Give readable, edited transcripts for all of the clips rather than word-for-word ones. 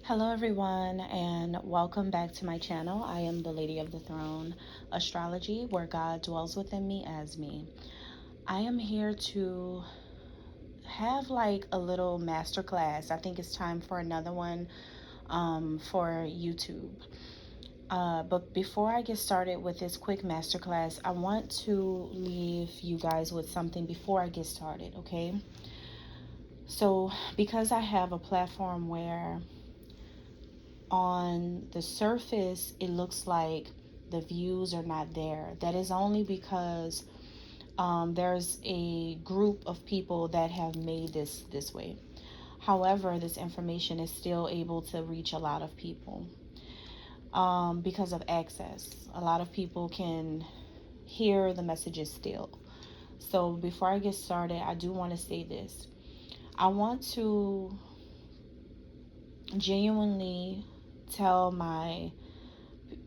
Hello, everyone, and welcome back to my channel. I am the Lady of the Throne Astrology, where God dwells within me as me. I am here to have like a little masterclass. I think it's time for another one for YouTube. But before I get started with this quick masterclass, I want to leave you guys with something before I get started, okay? So, because I have a platform where on the surface it looks like the views are not there, that is only because there's a group of people that have made this way. However, this information is still able to reach a lot of people because of access. A lot of people can hear the messages still. So before I get started, I do want to say this. I want to genuinely tell my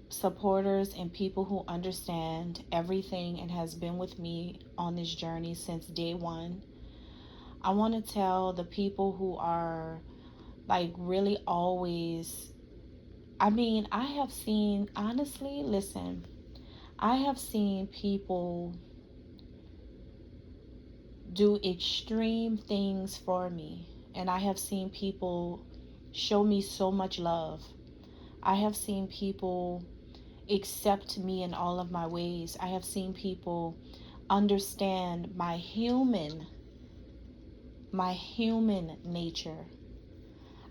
supporters and people who understand everything and has been with me on this journey since day one. I want to tell the people who are like really always, I have seen, honestly, listen, I have seen people do extreme things for me, and I have seen people show me so much love. I have seen people accept me in all of my ways. I have seen people understand my human nature.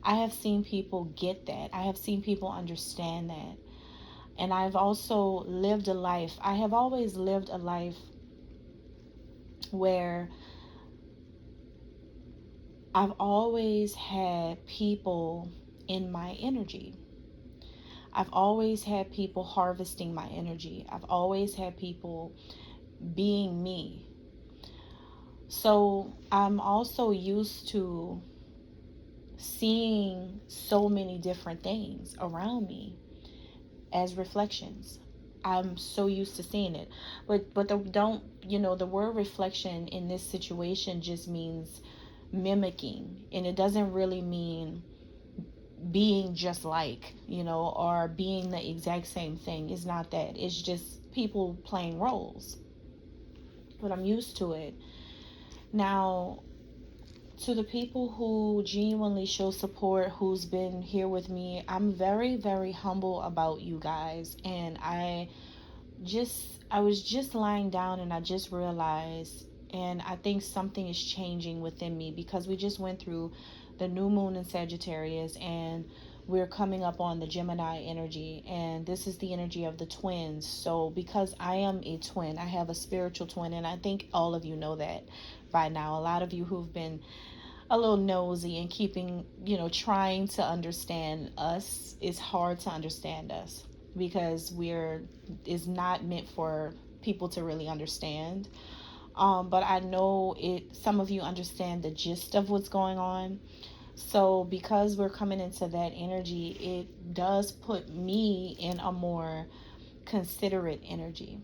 I have seen people get that. I have seen people understand that. And I've also lived a life. I have always lived a life where I've always had people in my energy. I've always had people harvesting my energy. I've always had people being me. So I'm also used to seeing so many different things around me as reflections. I'm so used to seeing it. But the word reflection in this situation just means mimicking, and it doesn't really mean being just like, or being the exact same thing. It's not that. It's just people playing roles. But I'm used to it. Now, to the people who genuinely show support, who's been here with me, I'm very, very humble about you guys. And I was just lying down and I just realized, and I think something is changing within me because we just went through the new moon in Sagittarius, and we're coming up on the Gemini energy, and this is the energy of the twins. So because I am a twin, I have a spiritual twin, and I think all of you know that by now. A lot of you who've been a little nosy and keeping, trying to understand us, it's hard to understand us because we're is not meant for people to really understand. But I know it. Some of you understand the gist of what's going on. So because we're coming into that energy, it does put me in a more considerate energy.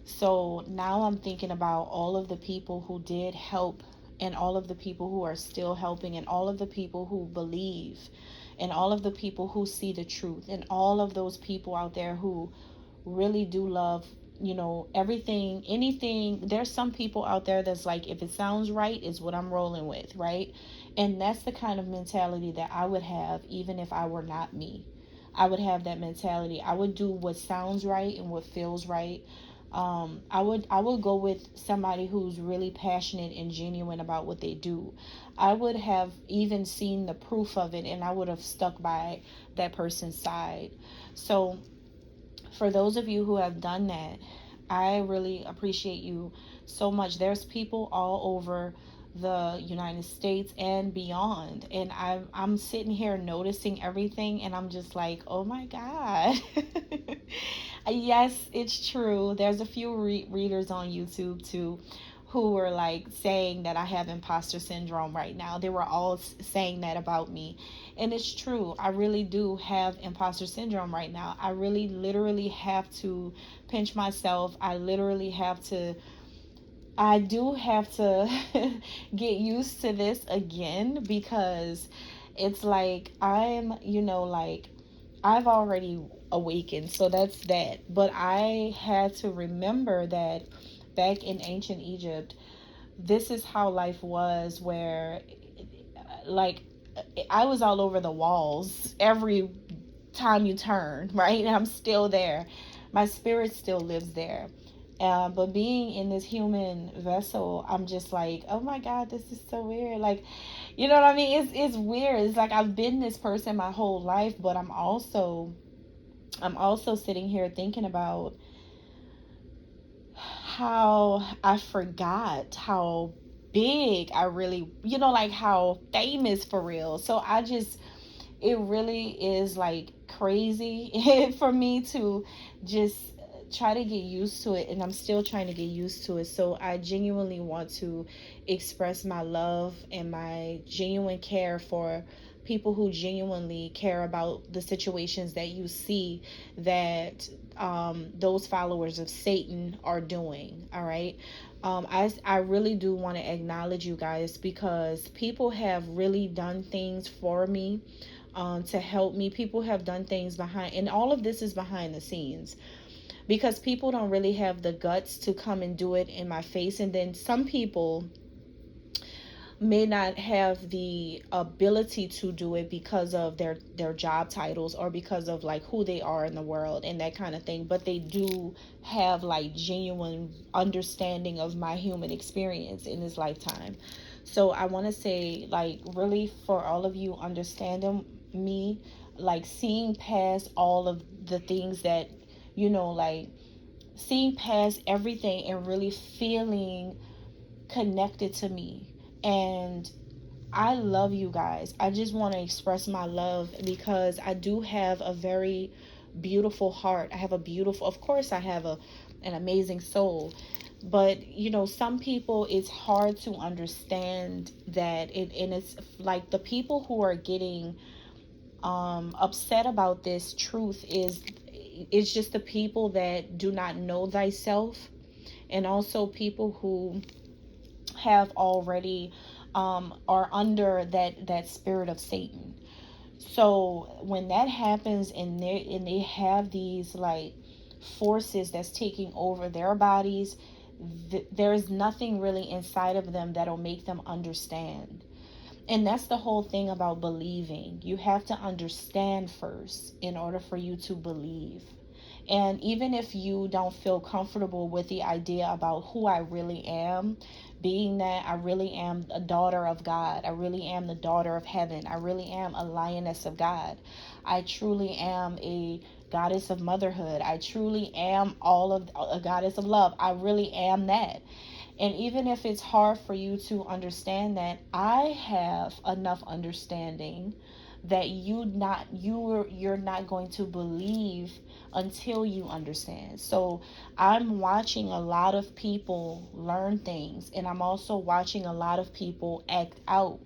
So now I'm thinking about all of the people who did help, and all of the people who are still helping, and all of the people who believe, and all of the people who see the truth, and all of those people out there who really do love, everything, anything. There's some people out there that's like, if it sounds right, is what I'm rolling with, right? And that's the kind of mentality that I would have even if I were not me. I would have that mentality. I would do what sounds right and what feels right. I would go with somebody who's really passionate and genuine about what they do. I would have even seen the proof of it, and I would have stuck by that person's side. So for those of you who have done that, I really appreciate you so much. There's people all over the United States and beyond, and I'm sitting here noticing everything, and I'm just like, oh my God. Yes, it's true. There's a few readers on YouTube too who were like saying that I have imposter syndrome right now. They were all saying that about me. And it's true. I really do have imposter syndrome right now. I really literally have to pinch myself. I do have to get used to this again because it's like I've already awakened, so that's that. But I had to remember that back in ancient Egypt, this is how life was, where like I was all over the walls every time you turn, right? And I'm still there. My spirit still lives there. But being in this human vessel, I'm just like, oh my God, this is so weird. Like, you know what I mean? It's weird. It's like I've been this person my whole life, but I'm also sitting here thinking about how I forgot how big I really, like how famous for real. So it really is like crazy for me to just try to get used to it, and I'm still trying to get used to it. So I genuinely want to express my love and my genuine care for people who genuinely care about the situations that you see that those followers of Satan are doing. All right. I really do want to acknowledge you guys, because people have really done things for me, to help me. People have done things behind, and all of this is behind the scenes, because people don't really have the guts to come and do it in my face. And then some people may not have the ability to do it because of their job titles, or because of like who they are in the world and that kind of thing, but they do have like genuine understanding of my human experience in this lifetime. So I want to say, like, really, for all of you understanding me, like seeing past all of the things that, like seeing past everything and really feeling connected to me. And I love you guys. I just want to express my love, because I do have a very beautiful heart. I have a beautiful, of course, I have an amazing soul. But some people, it's hard to understand that and it's like the people who are getting upset about this truth is it's just the people that do not know thyself, and also people who have already are under that spirit of Satan. So when that happens, and they have these like forces that's taking over their bodies, there's nothing really inside of them that'll make them understand. And that's the whole thing about believing. You have to understand first in order for you to believe. And even if you don't feel comfortable with the idea about who I really am, being that I really am a daughter of God, I really am the daughter of heaven, I really am a lioness of God, I truly am a goddess of motherhood, I truly am all of a goddess of love, I really am that. And even if it's hard for you to understand that, I have enough understanding that you're not going to believe until you understand. So I'm watching a lot of people learn things, and I'm also watching a lot of people act out,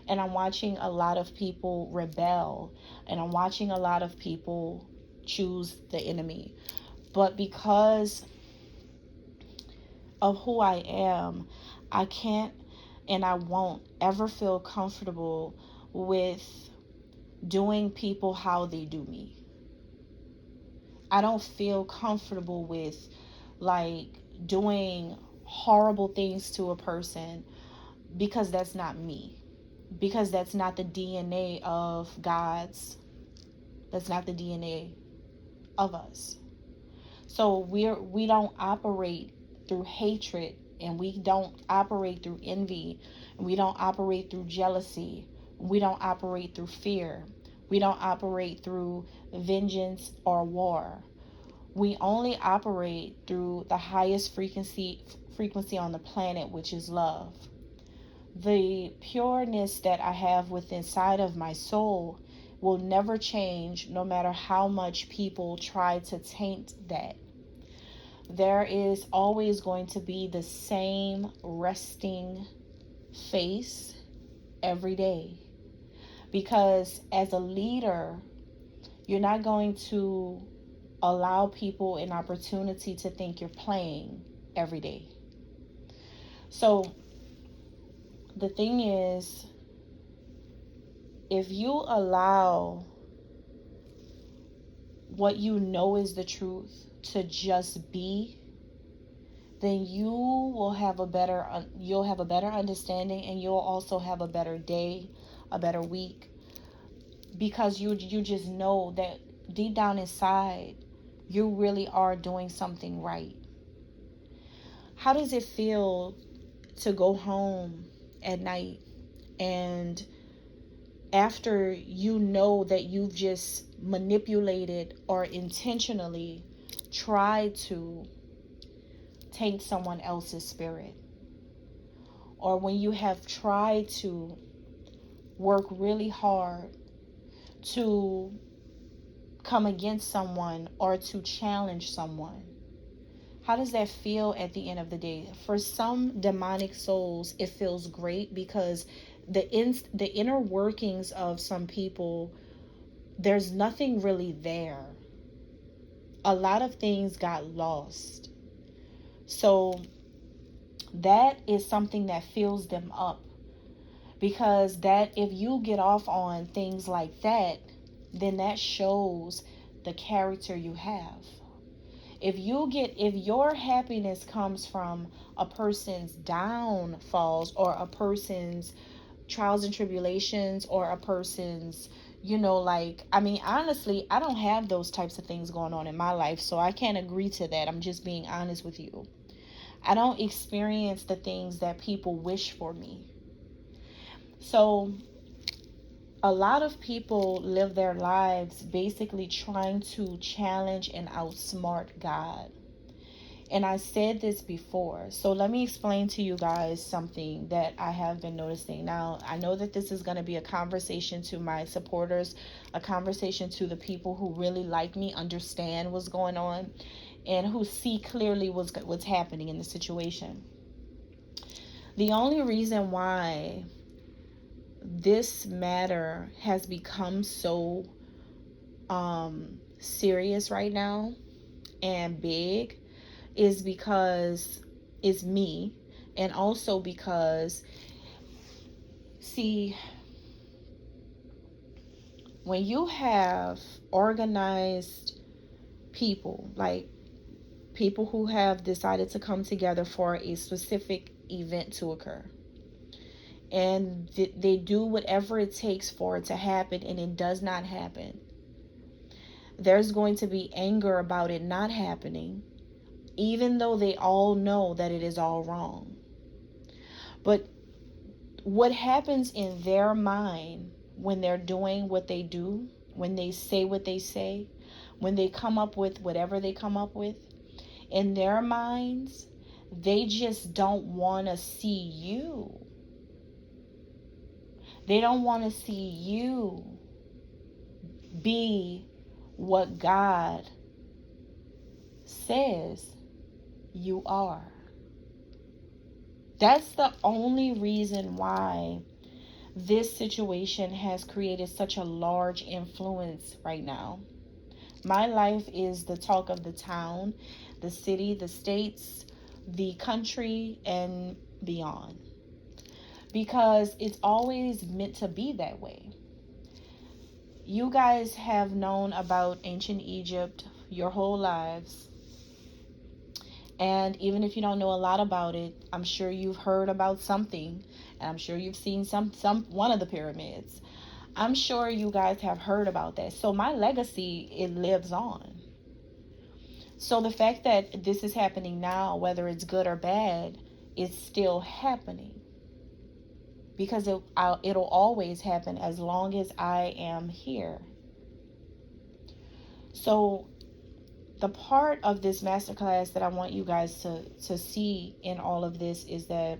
and I'm watching a lot of people rebel, and I'm watching a lot of people choose the enemy. But because of who I am, I can't and I won't ever feel comfortable with doing people how they do me. I don't feel comfortable with like doing horrible things to a person, because that's not me. Because that's not the DNA of God's. That's not the DNA of us. So we don't operate through hatred, and we don't operate through envy, and we don't operate through jealousy, we don't operate through fear, we don't operate through vengeance or war. We only operate through the highest frequency on the planet, which is love. The pureness that I have within inside of my soul will never change, no matter how much people try to taint that. There is always going to be the same resting face every day. Because as a leader, you're not going to allow people an opportunity to think you're playing every day. So the thing is, if you allow what you know is the truth to just be, then you'll have a better understanding, and you'll also have a better day, a better week, because you just know that deep down inside you really are doing something right. How does it feel to go home at night, and after you know that you've just manipulated or intentionally tried to taint someone else's spirit, or when you have tried to work really hard to come against someone or to challenge someone? How does that feel at the end of the day? For some demonic souls, it feels great, because the inner workings of some people, there's nothing really there. A lot of things got lost. So that is something that fills them up, because that if you get off on things like that, then that shows the character you have. If your happiness comes from a person's downfalls, or a person's trials and tribulations, or a person's, like, I mean, honestly, I don't have those types of things going on in my life, so I can't agree to that. I'm just being honest with you. I don't experience the things that people wish for me. So a lot of people live their lives basically trying to challenge and outsmart God. And I said this before, so let me explain to you guys something that I have been noticing. Now, I know that this is going to be a conversation to my supporters, a conversation to the people who really like me, understand what's going on, and who see clearly what's happening in the situation. The only reason why this matter has become so serious right now and big is because it's me, and also because, see, when you have organized people, like people who have decided to come together for a specific event to occur, and they do whatever it takes for it to happen, and it does not happen, there's going to be anger about it not happening, even though they all know that it is all wrong. But what happens in their mind when they're doing what they do, when they say what they say, when they come up with whatever they come up with, in their minds, they just don't want to see you. They don't want to see you be what God says you are. That's the only reason why this situation has created such a large influence right now. My life is the talk of the town, the city, the states, the country, and beyond. Because it's always meant to be that way. You guys have known about ancient Egypt your whole lives. And even if you don't know a lot about it, I'm sure you've heard about something. And I'm sure you've seen some one of the pyramids. I'm sure you guys have heard about that. So my legacy, it lives on. So the fact that this is happening now, whether it's good or bad, it's still happening. Because it'll always happen as long as I am here. So the part of this masterclass that I want you guys to see in all of this is that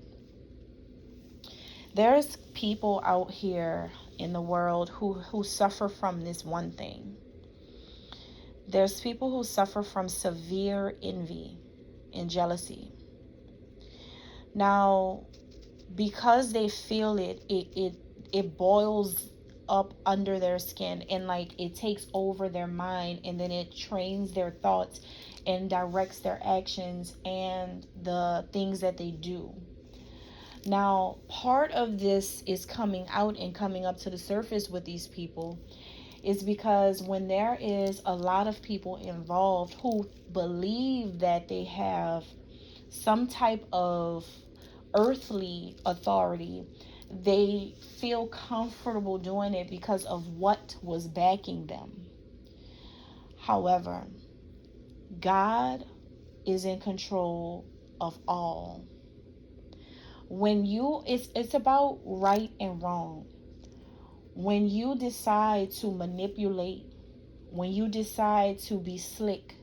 there's people out here in the world who suffer from this one thing. There's people who suffer from severe envy and jealousy. Now, because they feel it boils up under their skin, and like it takes over their mind, and then it trains their thoughts and directs their actions and the things that they do. Now, part of this is coming out and coming up to the surface with these people is because when there is a lot of people involved who believe that they have some type of earthly authority, they feel comfortable doing it because of what was backing them. However, God is in control of all. When you it's about right and wrong. When you decide to manipulate, when you decide to be slick,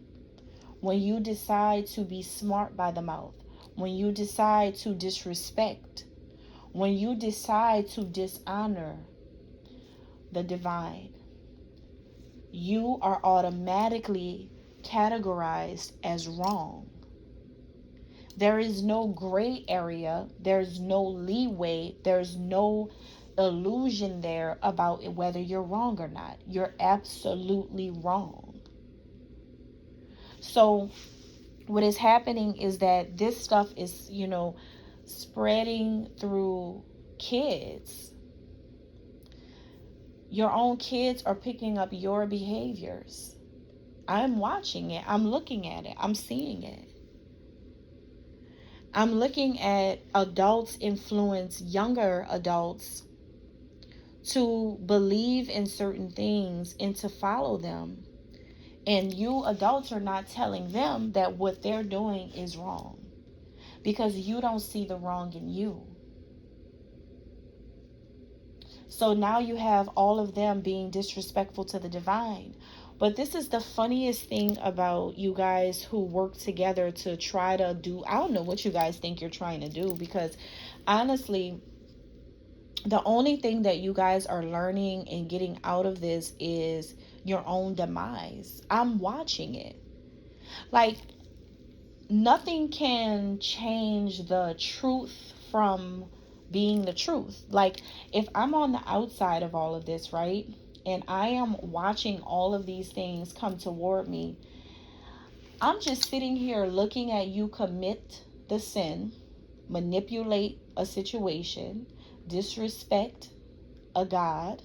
when you decide to be smart by the mouth, when you decide to disrespect, when you decide to dishonor the divine, you are automatically categorized as wrong. There is no gray area, there's no leeway, there's no illusion there about whether you're wrong or not. You're absolutely wrong. So what is happening is that this stuff is, spreading through kids. Your own kids are picking up your behaviors. I'm watching it. I'm looking at it. I'm seeing it. I'm looking at adults influence younger adults to believe in certain things and to follow them. And you adults are not telling them that what they're doing is wrong because you don't see the wrong in you. So now you have all of them being disrespectful to the divine. But this is the funniest thing about you guys who work together to try to do, I don't know what you guys think you're trying to do, because honestly, the only thing that you guys are learning and getting out of this is your own demise. I'm watching it. Like, nothing can change the truth from being the truth. Like, if I'm on the outside of all of this, right, and I am watching all of these things come toward me, I'm just sitting here looking at you commit the sin, manipulate a situation, disrespect a God.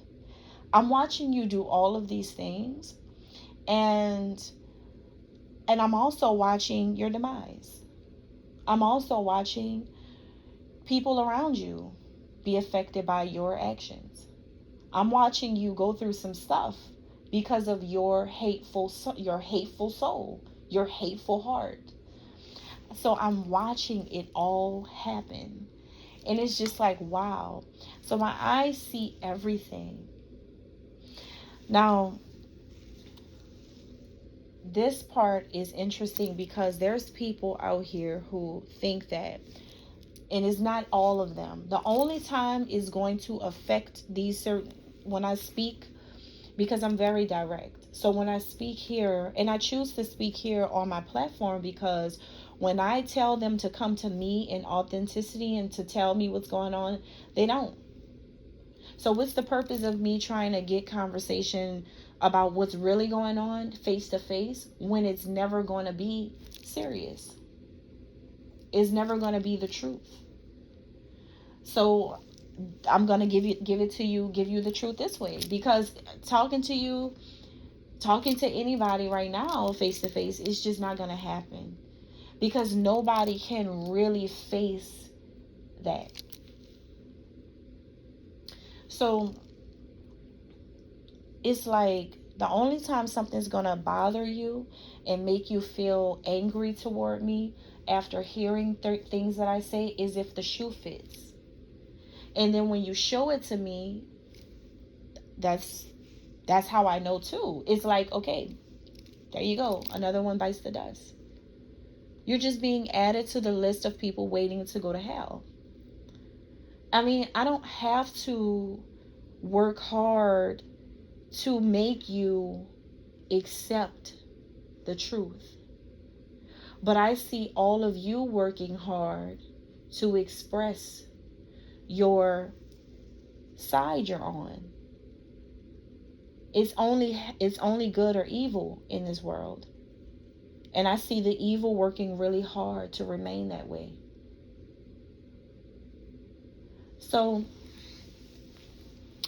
I'm watching you do all of these things, and I'm also watching your demise. I'm also watching people around you be affected by your actions. I'm watching you go through some stuff because of your hateful soul, your hateful heart. So I'm watching it all happen. And it's just like, wow. So my eyes see everything. Now, this part is interesting because there's people out here who think that, and it's not all of them. The only time is going to affect these certain, when I speak, because I'm very direct. So when I speak here, and I choose to speak here on my platform because when I tell them to come to me in authenticity and to tell me what's going on, they don't. So what's the purpose of me trying to get conversation about what's really going on face to face when it's never going to be serious? It's never going to be the truth. So I'm going to give you the truth this way, because talking to anybody right now face to face is just not going to happen, because nobody can really face that. So it's like the only time something's going to bother you and make you feel angry toward me after hearing things that I say is if the shoe fits. And then when you show it to me, that's how I know too. It's like, okay, there you go. Another one bites the dust. You're just being added to the list of people waiting to go to hell. I mean, I don't have to work hard to make you accept the truth. But I see all of you working hard to express your side you're on. It's only good or evil in this world. And I see the evil working really hard to remain that way. So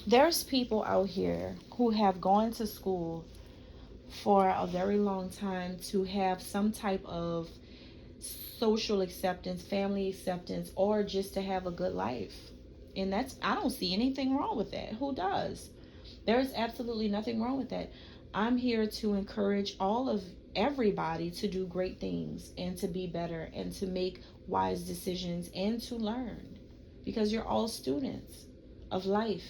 there's people out here who have gone to school for a very long time to have some type of social acceptance, family acceptance, or just to have a good life. And that's, I don't see anything wrong with that. Who does? There's absolutely nothing wrong with that. I'm here to encourage all of everybody to do great things and to be better and to make wise decisions and to learn, because you're all students of life.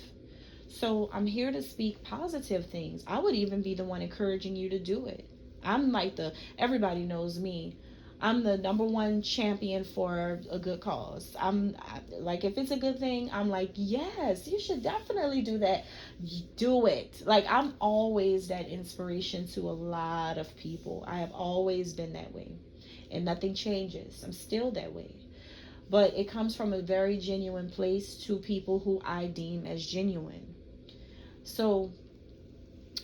So I'm here to speak positive things. I would even be the one encouraging you to do it. I'm like everybody knows me. I'm the number one champion for a good cause. Like, if it's a good thing, I'm like, yes, you should definitely do that. Do it. Like, I'm always that inspiration to a lot of people. I have always been that way. And nothing changes. I'm still that way. But it comes from a very genuine place to people who I deem as genuine. So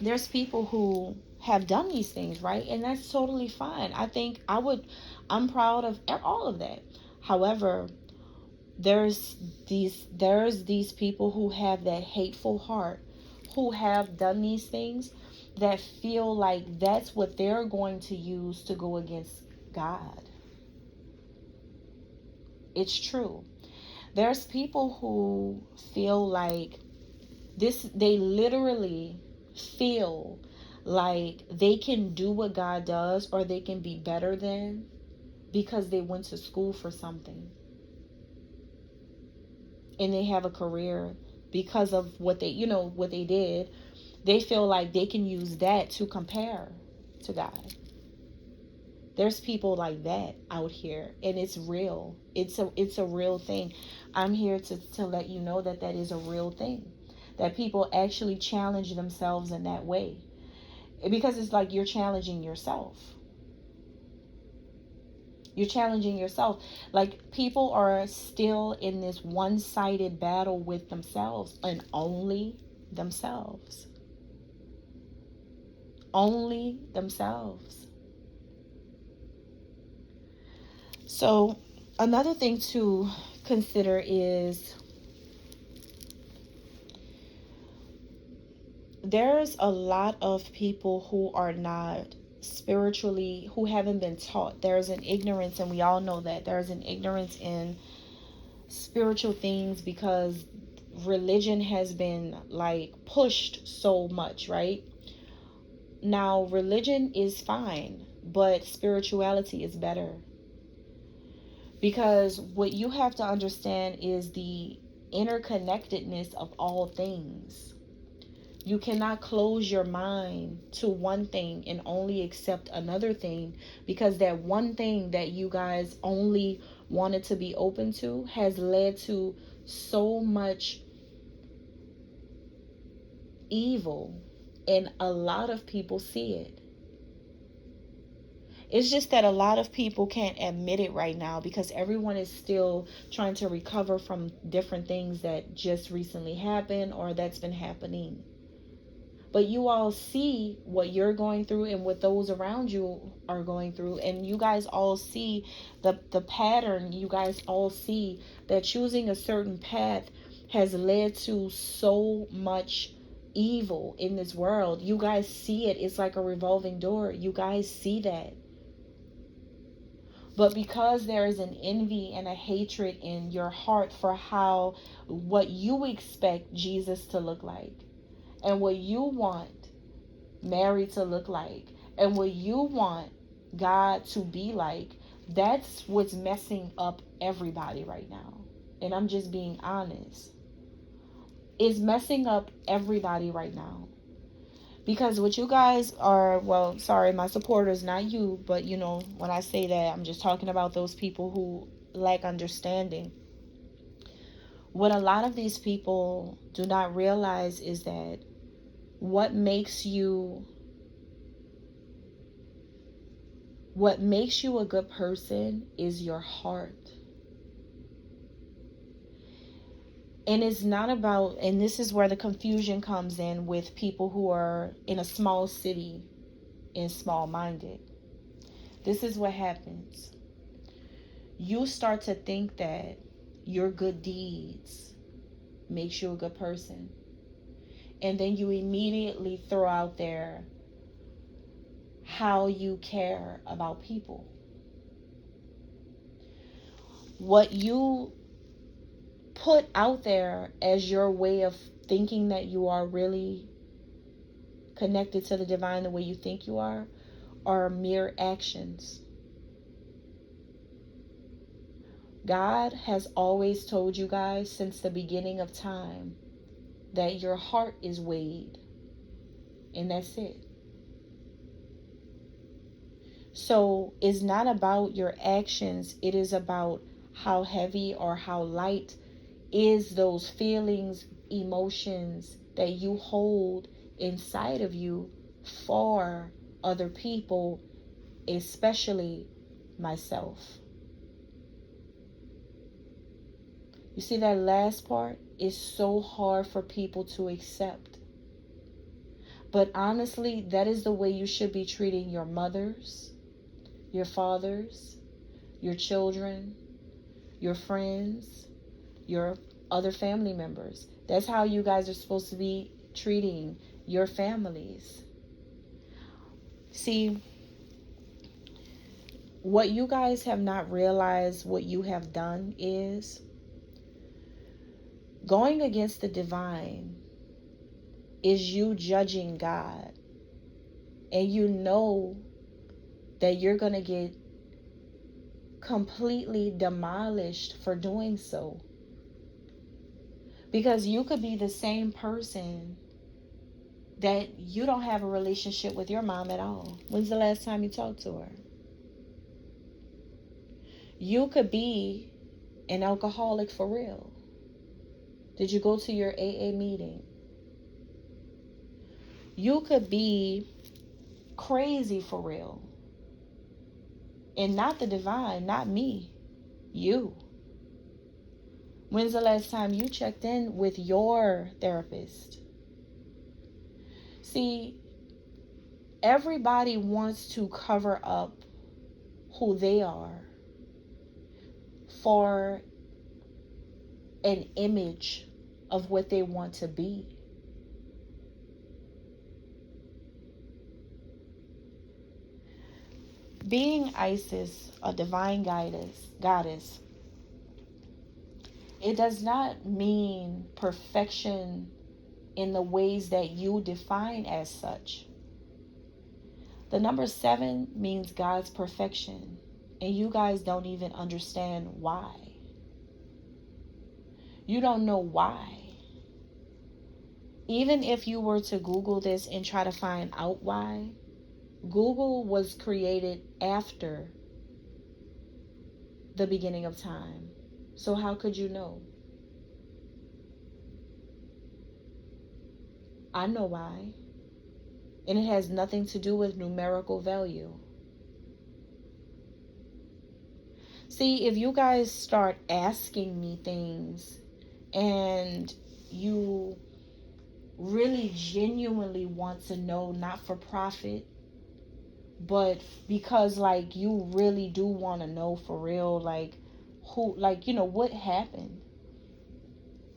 there's people who have done these things, right? And that's totally fine. I'm proud of all of that. However, there's these people who have that hateful heart, who have done these things, that feel like that's what they're going to use to go against God. It's true. There's people who feel like they literally feel like they can do what God does, or they can be better than, because they went to school for something and they have a career because of what they did. They feel like they can use that to compare to God. There's people like that out here, and it's real. It's a real thing. I'm here to let you know that that is a real thing, that people actually challenge themselves in that way, because it's like you're challenging yourself. You're challenging yourself. Like, people are still in this one-sided battle with themselves, and only themselves. Only themselves. So, another thing to consider is there's a lot of people who are not spiritually, who haven't been taught. There's an ignorance, and we all know that there's an ignorance in spiritual things, because religion has been like pushed so much, right? Now, religion is fine, but spirituality is better. Because what you have to understand is the interconnectedness of all things. You cannot close your mind to one thing and only accept another thing, because that one thing that you guys only wanted to be open to has led to so much evil, and a lot of people see it. It's just that a lot of people can't admit it right now, because everyone is still trying to recover from different things that just recently happened or that's been happening. But you all see what you're going through and what those around you are going through, and you guys all see the pattern. You guys all see that choosing a certain path has led to so much evil in this world. You guys see it. It's like a revolving door. You guys see that. But because there is an envy and a hatred in your heart for what you expect Jesus to look like, and what you want Mary to look like, and what you want God to be like, that's what's messing up everybody right now. And I'm just being honest. It's messing up everybody right now. Because what you guys are, well, sorry, my supporters, not you, but when I say that, I'm just talking about those people who lack understanding. What a lot of these people do not realize is that what makes you a good person is your heart. And it's not about, and this is where the confusion comes in with people who are in a small city and small-minded. This is what happens. You start to think that your good deeds makes you a good person. And then you immediately throw out there how you care about people. What you put out there as your way of thinking that you are really connected to the divine the way you think you are mere actions. God has always told you guys since the beginning of time that your heart is weighed, and that's it. So it's not about your actions, it is about how heavy or how light is those feelings, emotions that you hold inside of you for other people, especially myself. You see, that last part is so hard for people to accept. But honestly, that is the way you should be treating your mothers, your fathers, your children, your friends, your other family members. That's how you guys are supposed to be treating your families. See, what you guys have not realized what you have done is going against the divine is you judging God. And you know that you're going to get completely demolished for doing so. Because you could be the same person that you don't have a relationship with your mom at all. When's the last time you talked to her? You could be an alcoholic for real. Did you go to your AA meeting? You could be crazy for real. And not the divine, not me, you. When's the last time you checked in with your therapist? See, everybody wants to cover up who they are for an image of what they want to be. Being Isis, a divine goddess, it does not mean perfection in the ways that you define as such. The number 7 means God's perfection, and you guys don't even understand why. You don't know why. Even if you were to Google this and try to find out why, Google was created after the beginning of time. So how could you know? I know why. And it has nothing to do with numerical value. See, if you guys start asking me things and you really genuinely want to know, not for profit, but because like you really do want to know for real, like who, like, you know, what happened,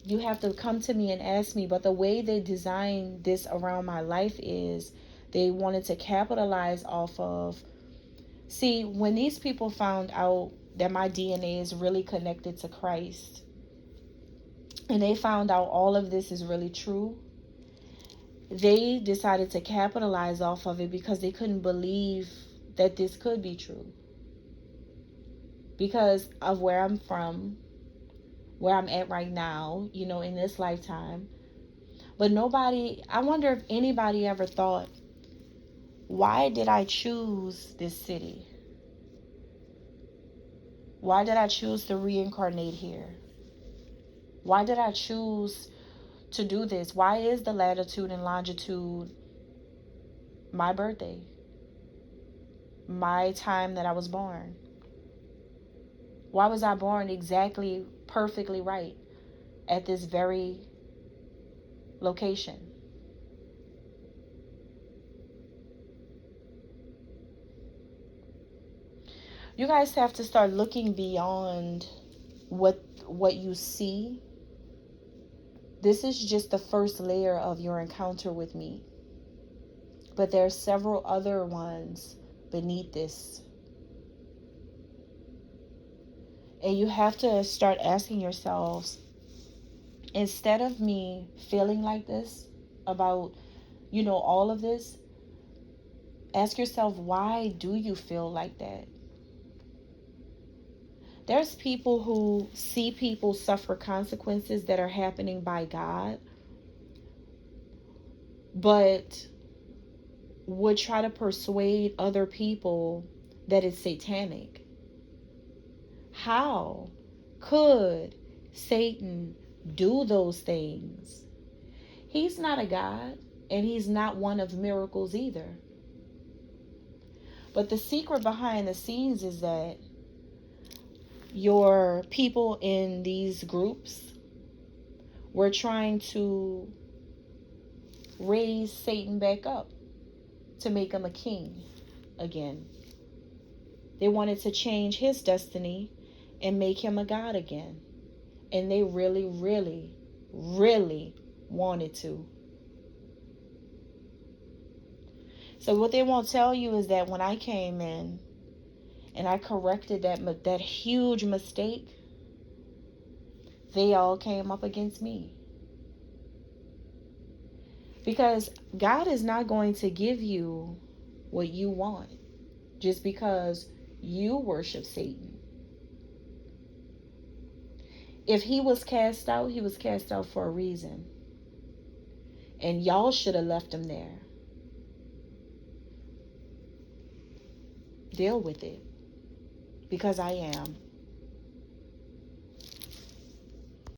you have to come to me and ask me. But the way they designed this around my life is they wanted to capitalize off of, see, when these people found out that my DNA is really connected to Christ, and they found out all of this is really true, they decided to capitalize off of it because they couldn't believe that this could be true. Because of where I'm from, where I'm at right now, you know, in this lifetime. But nobody, I wonder if anybody ever thought, why did I choose this city? Why did I choose to reincarnate here? Why did I choose to do this? Why is the latitude and longitude my birthday? My time that I was born? Why was I born exactly perfectly right at this very location? You guys have to start looking beyond what you see This is just the first layer of your encounter with me. But there are several other ones beneath this. And you have to start asking yourselves, instead of me feeling like this about, all of this, ask yourself, why do you feel like that? There's people who see people suffer consequences that are happening by God, but would try to persuade other people that it's satanic. How could Satan do those things? He's not a God, and he's not one of miracles either. But the secret behind the scenes is that your people in these groups were trying to raise Satan back up to make him a king again. They wanted to change his destiny and make him a god again. And they really, really, really wanted to. So what they won't tell you is that when I came in and I corrected that huge mistake, they all came up against me. Because God is not going to give you what you want just because you worship Satan. If he was cast out, he was cast out for a reason. And y'all should have left him there. Deal with it. Because I am.